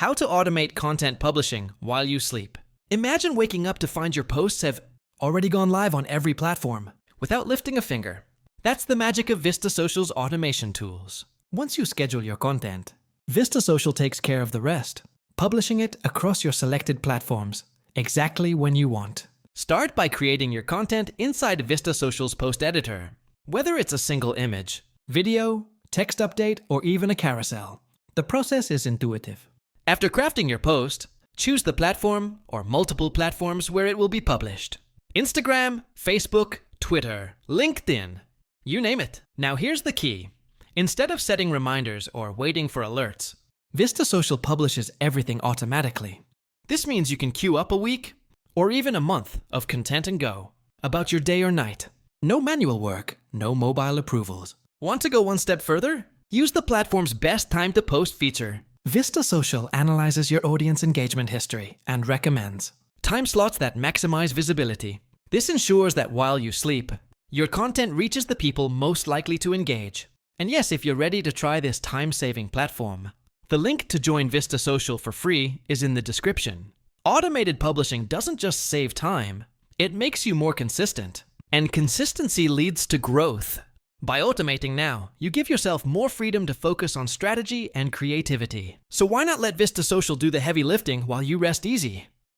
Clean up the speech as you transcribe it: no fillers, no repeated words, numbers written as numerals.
How to automate content publishing while you sleep. Imagine waking up to find your posts have already gone live on every platform without lifting a finger. That's the magic of Vista Social's automation tools. Once you schedule your content, Vista Social takes care of the rest, publishing it across your selected platforms exactly when you want. Start by creating your content inside Vista Social's post editor. Whether it's a single image, video, text update, or even a carousel, the process is intuitive. After crafting your post, choose the platform or multiple platforms where it will be published. Instagram, Facebook, Twitter, LinkedIn, you name it. Now here's the key. Instead of setting reminders or waiting for alerts, Vista Social publishes everything automatically. This means you can queue up a week or even a month of content and go about your day or night. No manual work, no mobile approvals. Want to go one step further? Use the platform's best time to post feature. Vista Social analyzes your audience engagement history and recommends time slots that maximize visibility. This ensures that while you sleep, your content reaches the people most likely to engage. And yes, if you're ready to try this time-saving platform, the link to join Vista Social for free is in the description. Automated publishing doesn't just save time, it makes you more consistent. And consistency leads to growth. By automating now, you give yourself more freedom to focus on strategy and creativity. So why not let Vista Social do the heavy lifting while you rest easy?